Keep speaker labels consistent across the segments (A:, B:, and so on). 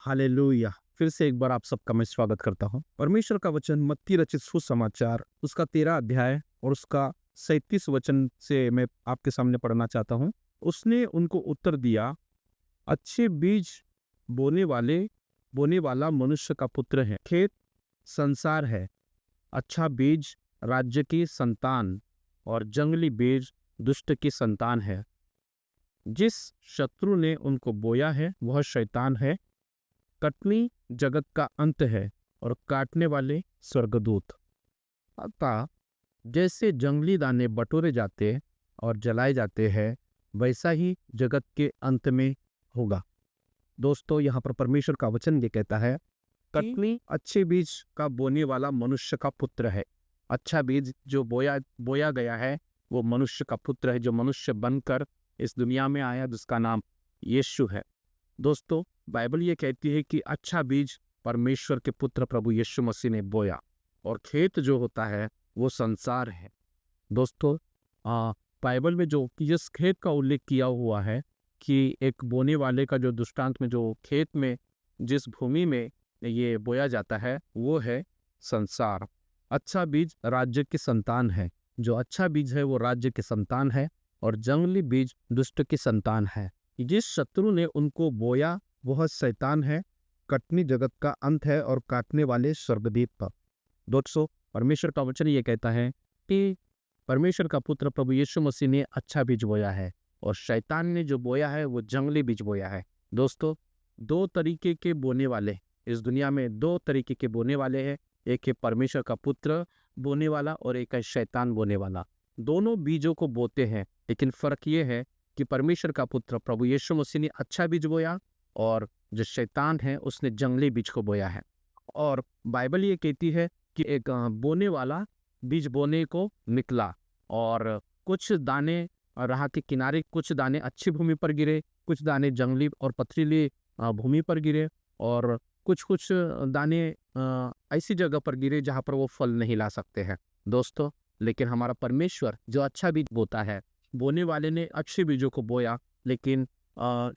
A: Hallelujah. फिर से एक बार आप सबका मैं स्वागत करता हूँ। परमेश्वर का वचन मत्ती रचित सुसमाचार उसका 13 अध्याय और उसका 37 वचन से मैं आपके सामने पढ़ना चाहता हूँ। उसने उनको उत्तर दिया, अच्छे बीज बोने वाले बोने वाला मनुष्य का पुत्र है। खेत संसार है। अच्छा बीज राज्य की संतान और जंगली बीज दुष्ट की संतान है। जिस शत्रु ने उनको बोया है वह शैतान है। कटनी जगत का अंत है और काटने वाले स्वर्गदूत। अतः जैसे जंगली दाने बटोरे जाते और जलाए जाते हैं, वैसा ही जगत के अंत में होगा। दोस्तों, यहाँ पर परमेश्वर का वचन ये कहता है, कटनी अच्छे बीज का बोने वाला मनुष्य का पुत्र है। अच्छा बीज जो बोया बोया गया है वो मनुष्य का पुत्र है, जो मनुष्य बनकर इस दुनिया में आया, जिसका नाम यीशु है। दोस्तों, बाइबल ये कहती है कि अच्छा बीज परमेश्वर के पुत्र प्रभु यीशु मसीह ने बोया और खेत जो होता है वो संसार है। दोस्तों, बाइबल में जो जिस खेत का उल्लेख किया हुआ है कि एक बोने वाले का जो दृष्टांत में जो खेत में जिस भूमि में ये बोया जाता है वो है संसार। अच्छा बीज राज्य की संतान है। जो अच्छा बीज है वो राज्य की संतान है और जंगली बीज दुष्ट की संतान है। जिस शत्रु ने उनको बोया वह शैतान है। कटनी जगत का अंत है और काटने वाले स्वर्गदूत पर। दोस्तों, परमेश्वर का वचन ये कहता है कि परमेश्वर का पुत्र प्रभु यीशु मसीह ने अच्छा बीज बोया है और शैतान ने जो बोया है वो जंगली बीज बोया है। दोस्तों, दो तरीके के बोने वाले इस दुनिया में, दो तरीके के बोने वाले हैं। एक है परमेश्वर का पुत्र बोने वाला और एक है शैतान बोने वाला। दोनों बीजों को बोते हैं, लेकिन फर्क ये है कि परमेश्वर का पुत्र प्रभु यीशु मसीह ने अच्छा बीज बोया और जो शैतान है उसने जंगली बीज को बोया है। और बाइबल ये कहती है कि एक बोने वाला बीज बोने को निकला और कुछ दाने राह के किनारे, कुछ दाने अच्छी भूमि पर गिरे, कुछ दाने जंगली और पथरीली भूमि पर गिरे और कुछ कुछ दाने ऐसी जगह पर गिरे जहाँ पर वो फल नहीं ला सकते हैं। दोस्तों, लेकिन हमारा परमेश्वर जो अच्छा बीज बोता है, बोने वाले ने अच्छे बीजों को बोया, लेकिन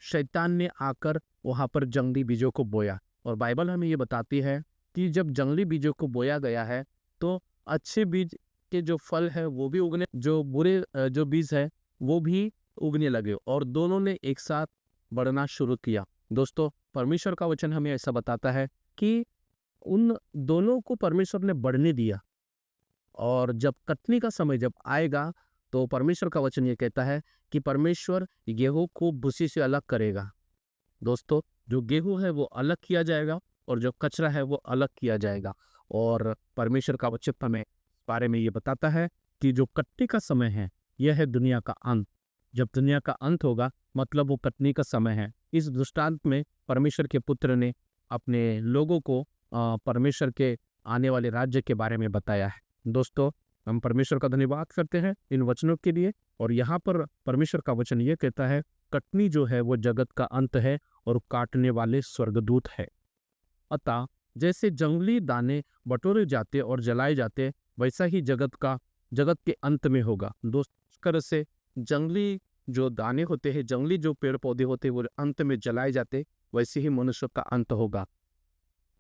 A: शैतान ने आकर वहाँ पर जंगली बीजों को बोया। और बाइबल हमें ये बताती है कि जब जंगली बीजों को बोया गया है तो अच्छे बीज के जो फल है वो भी उगने, जो बुरे जो बीज है वो भी उगने लगे और दोनों ने एक साथ बढ़ना शुरू किया। दोस्तों, परमेश्वर का वचन हमें ऐसा बताता है कि उन दोनों को परमेश्वर ने बढ़ने दिया और जब कटनी का समय जब आएगा तो परमेश्वर का वचन ये कहता है कि परमेश्वर गेहूं को भूसी से अलग करेगा। दोस्तों, जो गेहूं है वो अलग किया जाएगा और जो कचरा है वो अलग किया जाएगा। और परमेश्वर का वचन हमें इस बारे में ये बताता है कि जो कटनी का समय है यह है दुनिया का अंत। जब दुनिया का अंत होगा मतलब वो कटनी का समय है। इस दृष्टांत में परमेश्वर के पुत्र ने अपने लोगों को परमेश्वर के आने वाले राज्य के बारे में बताया है। दोस्तों, हम परमेश्वर का धन्यवाद करते हैं इन वचनों के लिए। और यहाँ पर परमेश्वर का वचन ये कहता है, कटनी जो है वो जगत का अंत है और काटने वाले स्वर्गदूत है। अतः जैसे जंगली दाने बटोरे जाते और जलाए जाते, वैसा ही जगत के अंत में होगा। दोस्तों, इस तरह से जंगली जो दाने होते हैं, जंगली जो पेड़ पौधे होते हैं वो अंत में जलाए जाते, वैसे ही मनुष्य का अंत होगा।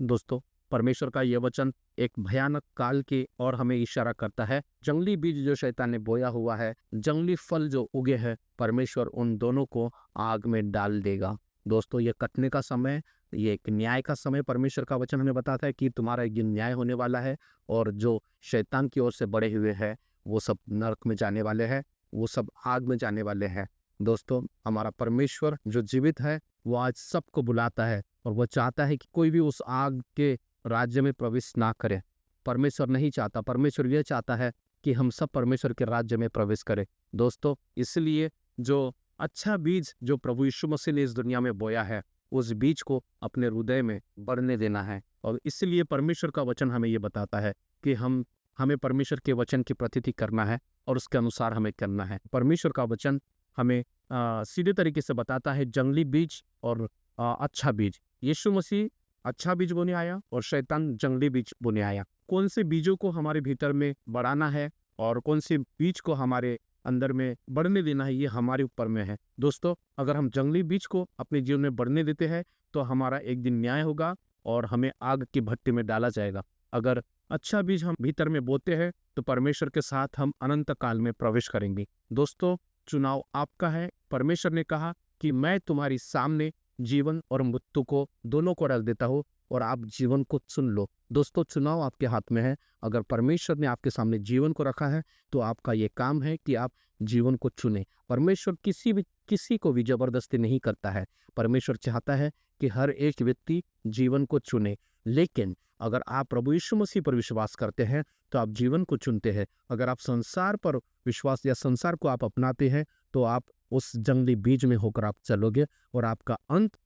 A: दोस्तों, परमेश्वर का यह वचन एक भयानक काल की और हमें इशारा करता है। जंगली बीज जो शैतान ने बोया हुआ है, जंगली फल जो उगे हैं, परमेश्वर उन दोनों को आग में डाल देगा। दोस्तों, ये कटने का समय, ये एक न्याय का समय परमेश्वर का वचन हमें बताता है कि तुम्हारा एक दिन न्याय होने वाला है और जो शैतान की ओर से बढ़े हुए हैं वो सब नरक में जाने वाले हैं, वो सब आग में जाने वाले हैं। दोस्तों, हमारा परमेश्वर जो जीवित है वो आज सबको बुलाता है और वो चाहता है कि कोई भी उस आग के राज्य में प्रवेश ना करे। परमेश्वर नहीं चाहता, परमेश्वर यह चाहता है कि हम सब परमेश्वर के राज्य में प्रवेश करें। दोस्तों, इसलिए जो अच्छा बीज जो प्रभु यीशु मसीह ने इस दुनिया में बोया है, उस बीज को अपने हृदय में बढ़ने देना है। और इसलिए परमेश्वर का वचन हमें ये बताता है कि हमें परमेश्वर के वचन की प्रतीति करना है और उसके अनुसार हमें करना है। परमेश्वर का वचन हमें सीधे तरीके से बताता है जंगली बीज और अच्छा बीज। यीशु मसीह अच्छा बीज बोने आया और शैतान जंगली बीज बोने आया। कौन से बीजों को हमारे भीतर में बढ़ाना है और कौन से बीज को हमारे अंदर में बढ़ने देना है, ये हमारे ऊपर में है। दोस्तों, अगर हम जंगली बीज को अपने जीवन में बढ़ने देते हैं तो हमारा एक दिन न्याय होगा और हमें आग की भट्टी में डाला जाएगा। अगर अच्छा बीज हम भीतर में बोते हैं तो परमेश्वर के साथ हम अनंत काल में प्रवेश करेंगे। दोस्तों, चुनाव आपका है। परमेश्वर ने कहा कि मैं तुम्हारी सामने जीवन और मृत्यु को दोनों को रख देता हूँ और आप जीवन को चुन लो। दोस्तों, चुनाव आपके हाथ में है। अगर परमेश्वर ने आपके सामने जीवन को रखा है तो आपका ये काम है कि आप जीवन को चुने। परमेश्वर किसी को भी जबरदस्ती नहीं करता है। परमेश्वर चाहता है कि हर एक व्यक्ति जीवन को चुने। लेकिन अगर आप प्रभु यीशु मसीह पर विश्वास करते हैं तो आप जीवन को चुनते हैं। अगर आप संसार पर विश्वास या संसार को आप अपनाते हैं तो आप उस जंगली बीज में होकर आप चलोगे और आपका अंत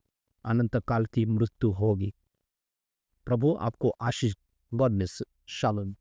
A: अनंत काल की मृत्यु होगी। प्रभु आपको आशीष बरने। शालोम।